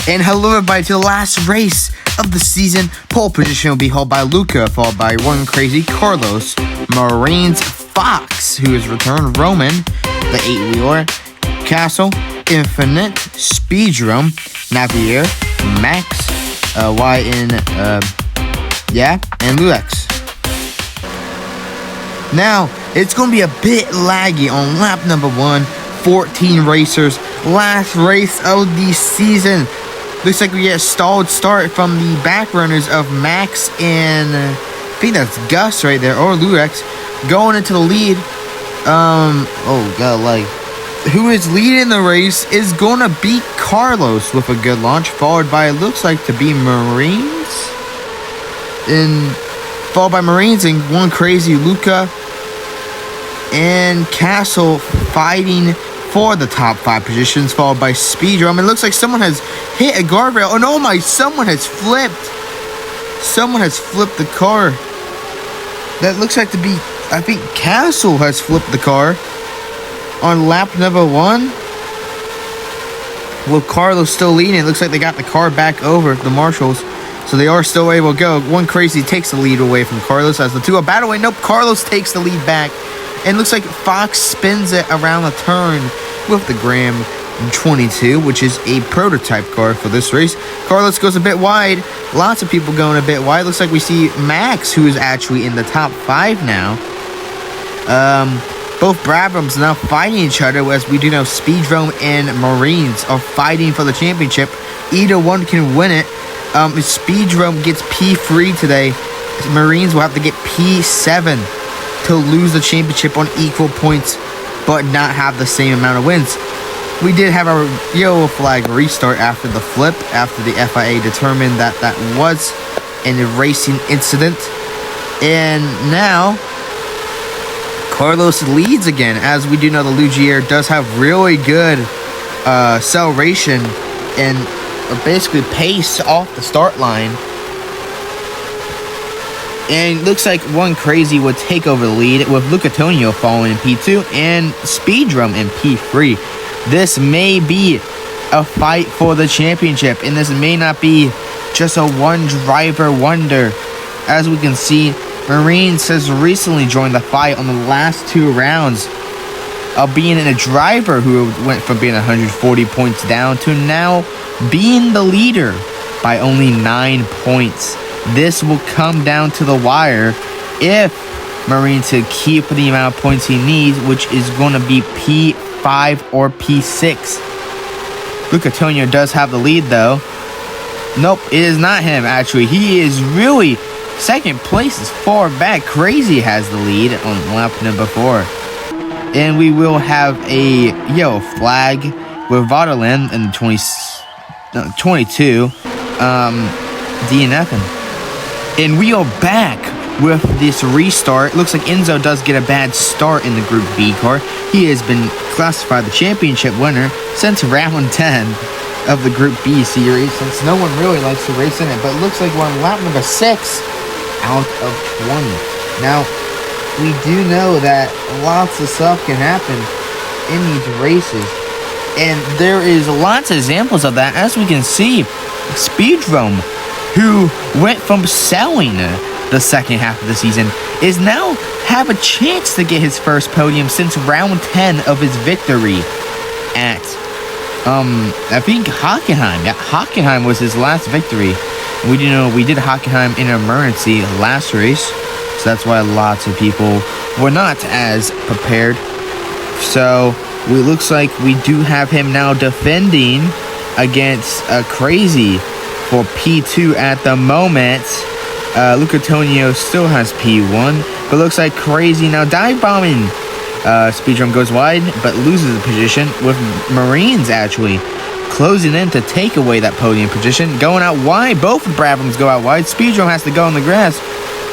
And hello everybody to the last race of the season. Pole position will be held by Luca, followed by one crazy Carlos, Marines Fox, who is returned, Roman, the 8-wheeler, Castle, Infinite, Speedrum, Navier, Max, and Lulex. Now, it's going to be a bit laggy on lap number 1, 14 racers, last race of the season. Looks like we get a stalled start from the back runners of Max and I think that's Gus right there, or Lulex, going into the lead. Who is leading the race is going to beat Carlos with a good launch, followed by, it looks like to be Marines, and one crazy Luca and Castle fighting for the top 5 positions, followed by Speedrum. It looks like someone has hit a guardrail. Oh no, someone has flipped. Someone has flipped the car. That looks like to be, I think Castle has flipped the car on lap number 1. With Carlos still leading, it looks like they got the car back over, the marshals. So they are still able to go. One crazy takes the lead away from Carlos as the two are battle away. Nope, Carlos takes the lead back. And looks like Fox spins it around the turn with the Graham 22, which is a prototype car for this race. Carlos goes a bit wide. Lots of people going a bit wide. Looks like we see Max, who is actually in the top 5 now. Both Brabrams now fighting each other, as we do know Speedrome and Marines are fighting for the championship. Either one can win it. If Speedrome gets P3 today, Marines will have to get P7 to lose the championship on equal points, but not have the same amount of wins. We did have a yellow flag restart after the flip, after the FIA determined that that was a racing incident. And now, Carlos leads again. As we do know, the Lugiere does have really good acceleration and basically pace off the start line. And looks like one crazy would take over the lead, with Lucatonio following in P2 and Speedrum in P3. This may be a fight for the championship, and this may not be just a one-driver wonder. As we can see, Marines has recently joined the fight on the last 2 rounds of being a driver who went from being 140 points down to now being the leader by only 9 points. This will come down to the wire if Marines to keep the amount of points he needs, which is going to be P5 or P6. Lucatonio does have the lead, though. Nope, it is not him, actually. He is really second place, is far back. Crazy has the lead on lap number 4. And we will have a yellow flag with Vaterland in 22 DNFing. And we are back with this restart. Looks like Enzo does get a bad start in the Group B car. He has been classified the championship winner since round 10 of the Group B series, since no one really likes to race in it. But it looks like we're on lap number 6 out of 20. Now, we do know that lots of stuff can happen in these races. And there is lots of examples of that, as we can see. Speedrome, who went from selling the second half of the season, is now have a chance to get his first podium since round 10 of his victory at, I think Hockenheim. Yeah, Hockenheim was his last victory. We do know we did Hockenheim in an emergency last race, so that's why lots of people were not as prepared. So it looks like we do have him now defending against a crazy for P2 at the moment. Lucatonio still has P1, but looks like crazy now dive bombing. Speedrum goes wide, but loses the position, with Marines actually closing in to take away that podium position. Going out wide, both Brabrams go out wide. Speedrum has to go on the grass.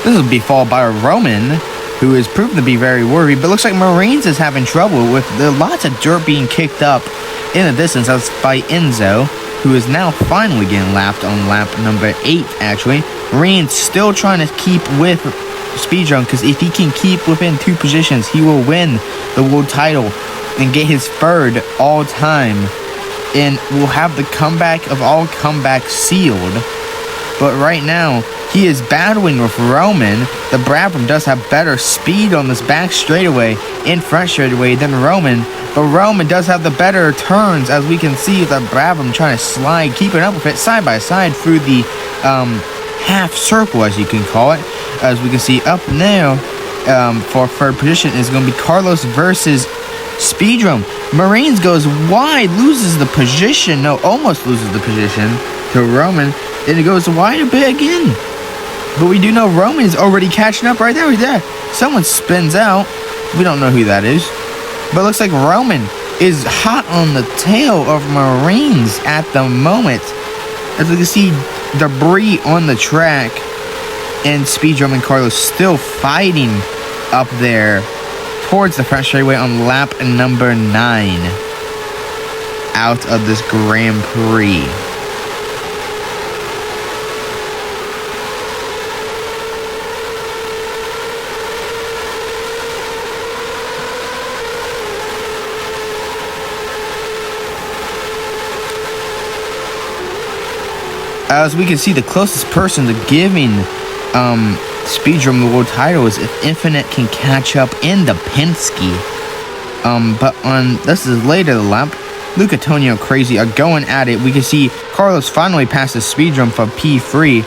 This will be followed by Roman, who is proven to be very worried, but looks like Marines is having trouble with lots of dirt being kicked up in the distance. That's by Enzo, who is now finally getting lapped on lap number 8, actually. Marines still trying to keep with Speedrun, because if he can keep within 2 positions, he will win the world title and get his 3rd all-time and will have the comeback of all comebacks sealed. But right now, he is battling with Roman. The Brabham does have better speed on this back straightaway and front straightaway than Roman. But Roman does have the better turns, as we can see the Brabham trying to slide, keeping up with it side by side through the half circle, as you can call it. As we can see up now, for third position is going to be Carlos versus Speedrum. Marines goes wide, loses the position. No, almost loses the position to Roman. And it goes wide a bit again. But we do know Roman is already catching up right there. Right there. Someone spins out. We don't know who that is. But it looks like Roman is hot on the tail of Marines at the moment. As we can see debris on the track. And Speedrum and Carlos still fighting up there towards the front straightaway on lap number 9 out of this Grand Prix. As we can see, the closest person to giving Speedrum the world title is if Infinite can catch up in the Penske. But on this is later the lap, Luca Tonio Crazy are going at it. We can see Carlos finally passes Speedrum for P3.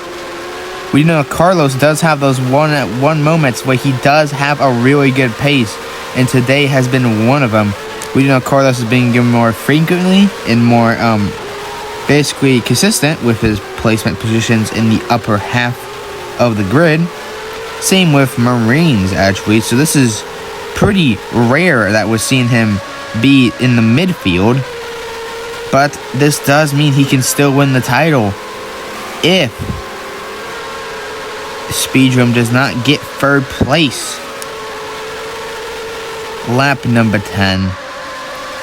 We know Carlos does have those one moments where he does have a really good pace, and today has been one of them. We know Carlos is being given more frequently and more basically consistent with his placement positions in the upper half of the grid. Same with Marines, actually. So this is pretty rare that we're seeing him be in the midfield. But this does mean he can still win the title if Speedrum does not get third place. Lap number 10.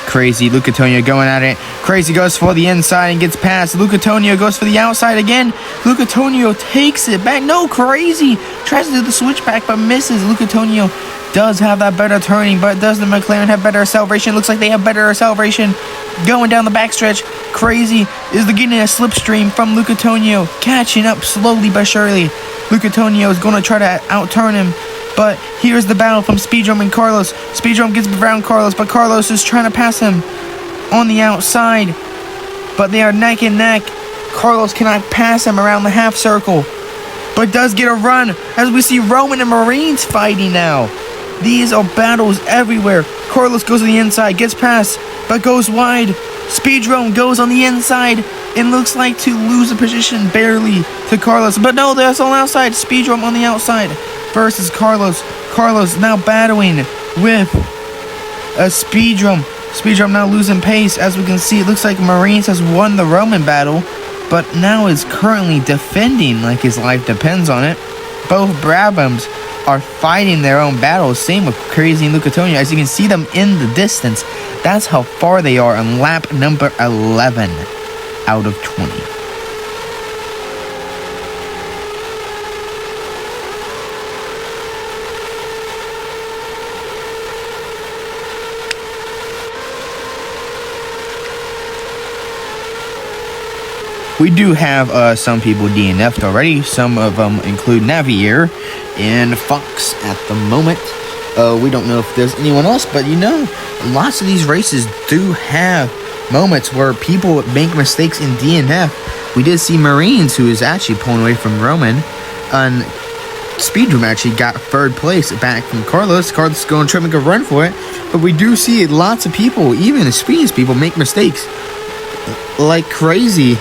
Crazy, Luca Tonio going at it. Crazy goes for the inside and gets past. Luca Tonio goes for the outside again. Luca Tonio takes it back. No, Crazy tries to do the switchback but misses. Luca Tonio does have that better turning, but does the McLaren have better acceleration? Looks like they have better acceleration. Going down the backstretch, Crazy is getting a slipstream from Luca Tonio, catching up slowly but surely. Luca Tonio is going to try to outturn him. But here's the battle from Speedrum and Carlos. Speedrum gets around Carlos, but Carlos is trying to pass him on the outside. But they are neck and neck. Carlos cannot pass him around the half circle, but does get a run as we see Roman and Marines fighting now. These are battles everywhere. Carlos goes to the inside, gets past, but goes wide. Speedrum goes on the inside and looks like to lose a position barely to Carlos. But no, there's on the outside. Speedrum on the outside versus Carlos. Carlos now battling with Speedrum. Speedrum now losing pace. As we can see, it looks like Marines has won the Roman battle, but now is currently defending like his life depends on it. Both Brabhams are fighting their own battles. Same with Crazy and Luca Tonio. As you can see them in the distance, that's how far they are on lap number 11 out of 20. We do have some people DNF'd already. Some of them include Navier and Fox at the moment. We don't know if there's anyone else, but you know, lots of these races do have moments where people make mistakes in DNF. We did see Marines, who is actually pulling away from Roman, and Speedrum actually got third place back from Carlos. Carlos is going to try to make a run for it, but we do see lots of people, even experienced people, make mistakes like Crazy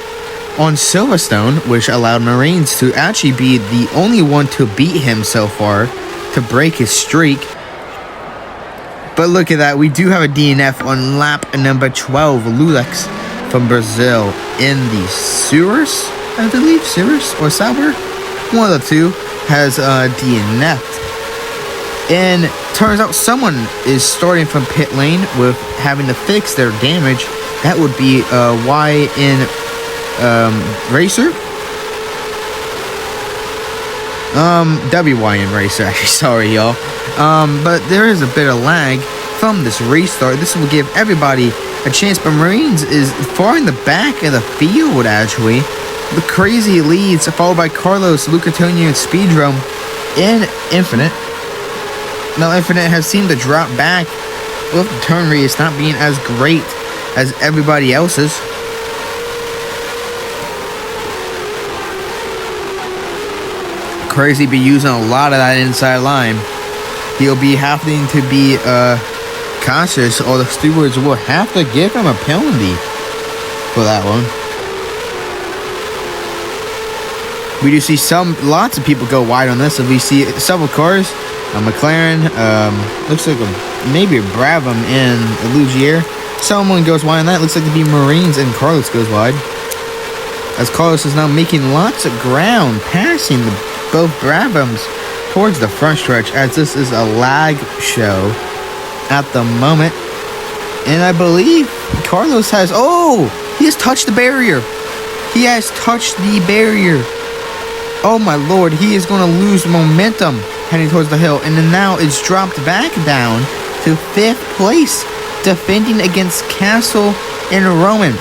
on Silverstone, which allowed Marines to actually be the only one to beat him so far, to break his streak. But look at that, we do have a DNF on lap number 12. Lulex from Brazil in the Sewers, I believe, Sewers or Sauber, one of the two, has DNF'd. And turns out someone is starting from pit lane with having to fix their damage. That would be YN Racer? WYN Racer, actually, sorry y'all. But there is a bit of lag from this restart. This will give everybody a chance, but Marines is far in the back of the field, actually. The crazy leads, followed by Carlos, Lucatonio, and Speedrome in Infinite. Now, Infinite has seemed to drop back with the turn radius not being as great as everybody else's. Crazy be using a lot of that inside line. He'll be having to be cautious, or the stewards will have to give him a penalty for that one. We do see lots of people go wide on this, and we see several cars. A McLaren, looks like maybe a Brabham and a Lugier. Someone goes wide on that. Looks like to be Marines, and Carlos goes wide. As Carlos is now making lots of ground, passing both Brabhams towards the front stretch, as this is a lag show at the moment. And I believe Carlos has, he has touched the barrier. He has touched the barrier. Oh my lord, he is going to lose momentum heading towards the hill. And then now it's dropped back down to 5th place, defending against Castle and Roman.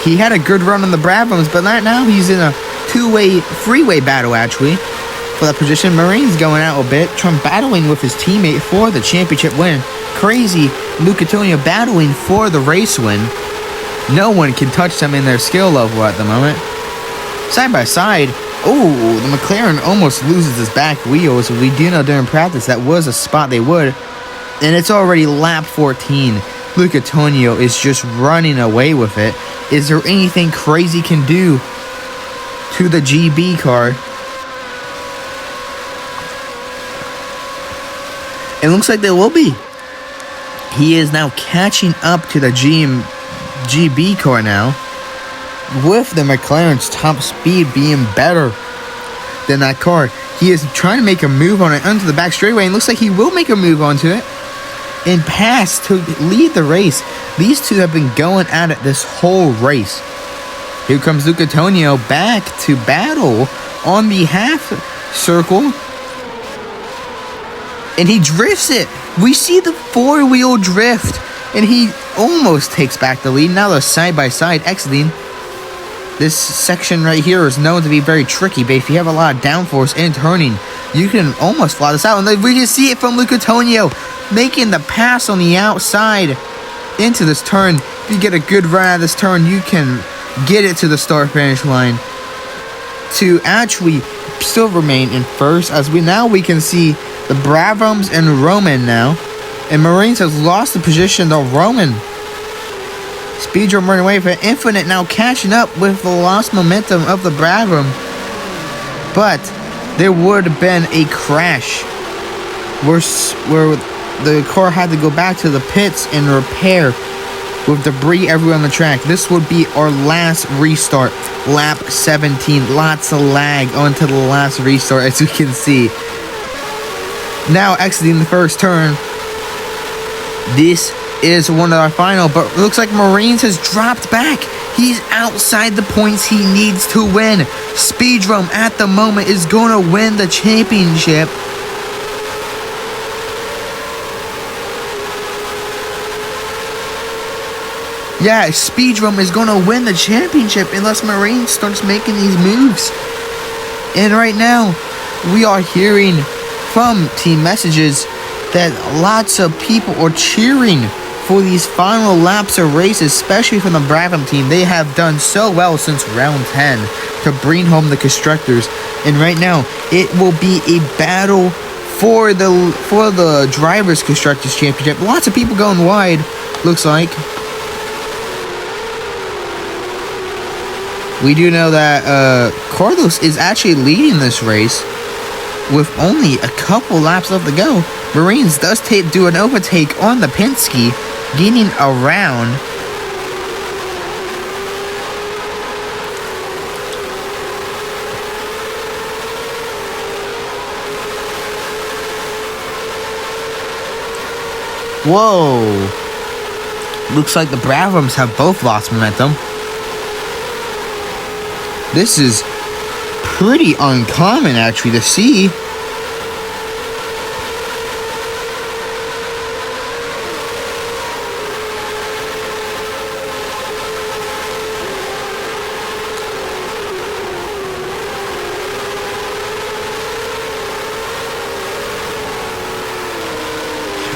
He had a good run on the Brabhams, but now he's in a freeway battle, actually, for that position. Marines going out a bit, battling with his teammate for the championship win. Crazy Lucatonio battling for the race win. No one can touch them in their skill level at the moment. Side by side, the McLaren almost loses his back wheel, so we do know during practice that was a spot they would. And it's already lap 14. Lucatonio is just running away with it. Is there anything Crazy can do to the GB car? It looks like there will be. He is now catching up to the GB car now, with the McLaren's top speed being better than that car. He is trying to make a move on it onto the back straightaway, and looks like he will make a move onto it and pass to lead the race. These two have been going at it this whole race. Here comes Lucatonio back to battle on the half circle, and he drifts it. We see the four-wheel drift, and he almost takes back the lead. Now they're side by side exiting. This section right here is known to be very tricky, but if you have a lot of downforce and turning, you can almost fly this out. And we can see it from Lucatonio making the pass on the outside into this turn. If you get a good run out of this turn, you can get it to the start-finish line to actually still remain in first, as we can see the Brabhams and Roman now. And Marines has lost the position to Roman. Speedrome running away for Infinite, now catching up with the lost momentum of the Brabham. But there would have been a crash where the car had to go back to the pits and repair with debris everywhere on the track. This would be our last restart, lap 17. Lots of lag onto the last restart, as you can see. Now exiting the first turn. This is one of our final, but it looks like Marines has dropped back. He's outside the points he needs to win. Speedrome at the moment is going to win the championship. Yeah, Speedrome is going to win the championship unless Marines starts making these moves. And right now, we are hearing from team messages that lots of people are cheering for these final laps of races, especially from the Brabham team. They have done so well since round 10 to bring home the constructors. And right now, it will be a battle for the Drivers' Constructors Championship. Lots of people going wide, looks like. We do know that Carlos is actually leading this race with only a couple laps left to go. Marines does do an overtake on the Penske, gaining around. Whoa. Looks like the Brabhams have both lost momentum. This is pretty uncommon, actually, to see.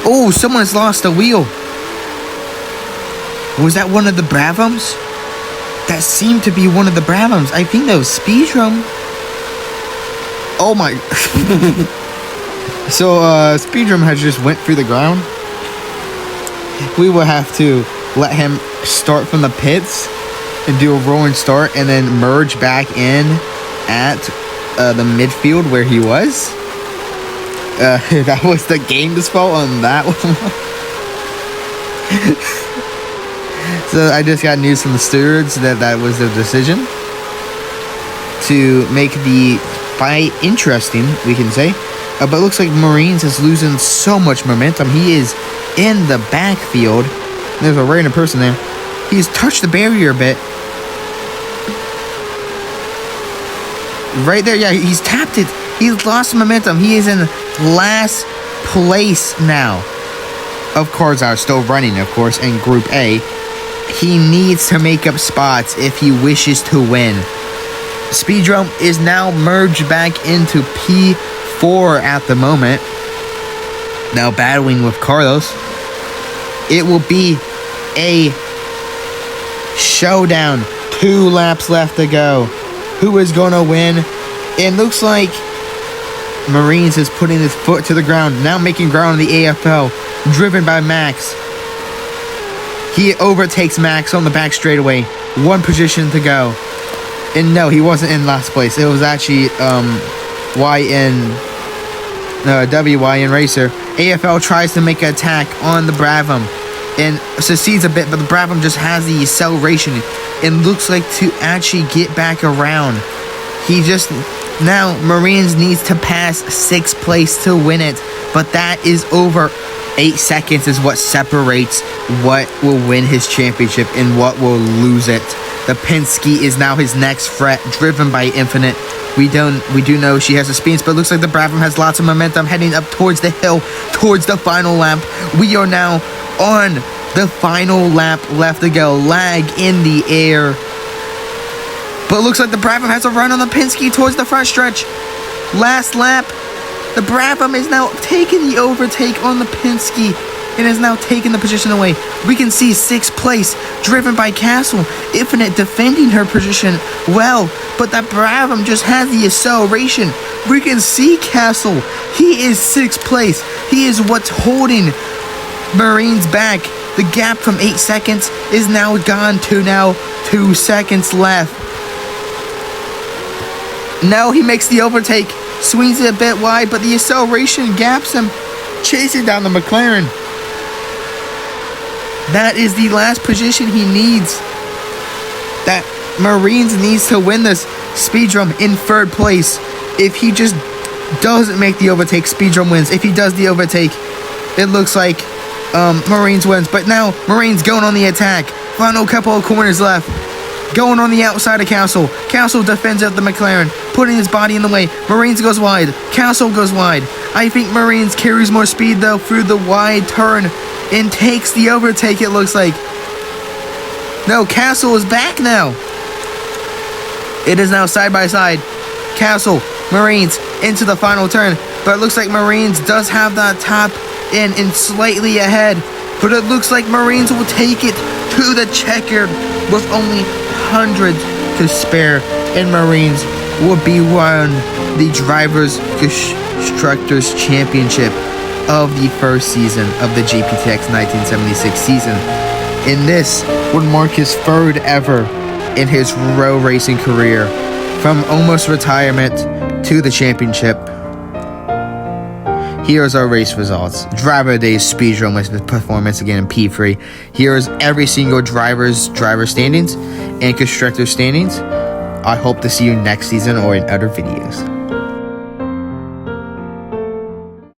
Oh, someone's lost a wheel. Was that one of the Bravums? That seemed to be one of the Bravums. I think that was Speedrum. Oh my. So, Speedrum has just went through the ground. We will have to let him start from the pits and do a rolling start and then merge back in at the midfield where he was. That was the game's fault on that one. So I just got news from the stewards that was the decision to make the fight interesting, we can say. But it looks like Marines is losing so much momentum. He is in the backfield. There's a random person there. He's touched the barrier a bit. Right there, yeah, he's tapped it. He's lost momentum. He is in last place now. Of course, are still running, of course, in Group A. He needs to make up spots if he wishes to win. Speedrum is now merged back into P4 at the moment. Now battling with Carlos. It will be a showdown. 2 laps left to go. Who is going to win? It looks like Marines is putting his foot to the ground. Now making ground in the AFL. Driven by Max. He overtakes Max on the back straightaway. 1 position to go. And no, he wasn't in last place. It was actually WYN Racer. AFL tries to make an attack on the Bravum and succeeds a bit, but the Bravum just has the acceleration and looks like to actually get back around. He just now Marines needs to pass 6th place to win it, but that is over. 8 seconds is what separates what will win his championship and what will lose it. The Penske is now his next threat, driven by Infinite. We do know she has the speeds, but it looks like the Bravum has lots of momentum heading up towards the hill, towards the final lap. We are now on the final lap left to go. Lag in the air. But it looks like the Bravum has a run on the Penske towards the front stretch. Last lap. The Bravum is now taking the overtake on the Penske and is now taking the position away. We can see 6th place, driven by Castle. Infinite defending her position well, but that Bravum just has the acceleration. We can see Castle. He is 6th place. He is what's holding Marines back. The gap from 8 seconds is now gone to now 2 seconds left. Now he makes the overtake. Swings it a bit wide, but the acceleration gaps him, chasing down the McLaren. That is the last position he needs. That Marines needs to win this. Speedrum in 3rd place. If he just doesn't make the overtake, Speedrum wins. If he does the overtake, it looks like Marines wins. But now Marines going on the attack. Final couple of corners left. Going on the outside of Castle. Castle defends up the McLaren, putting his body in the way. Marines goes wide. Castle goes wide. I think Marines carries more speed, though, through the wide turn and takes the overtake, it looks like. No, Castle is back now. It is now side by side. Castle, Marines, into the final turn. But it looks like Marines does have that top in and slightly ahead. But it looks like Marines will take it to the checkered with only hundreds to spare, and Marines will be won the Drivers' Constructors Championship of the first season of the GPTX 1976 season. And this would mark his 3rd ever in his road racing career, from almost retirement to the championship. Here's our race results. Driver of the Day Speedrum with the performance again in P3. Here's every single driver standings and constructor standings. I hope to see you next season or in other videos.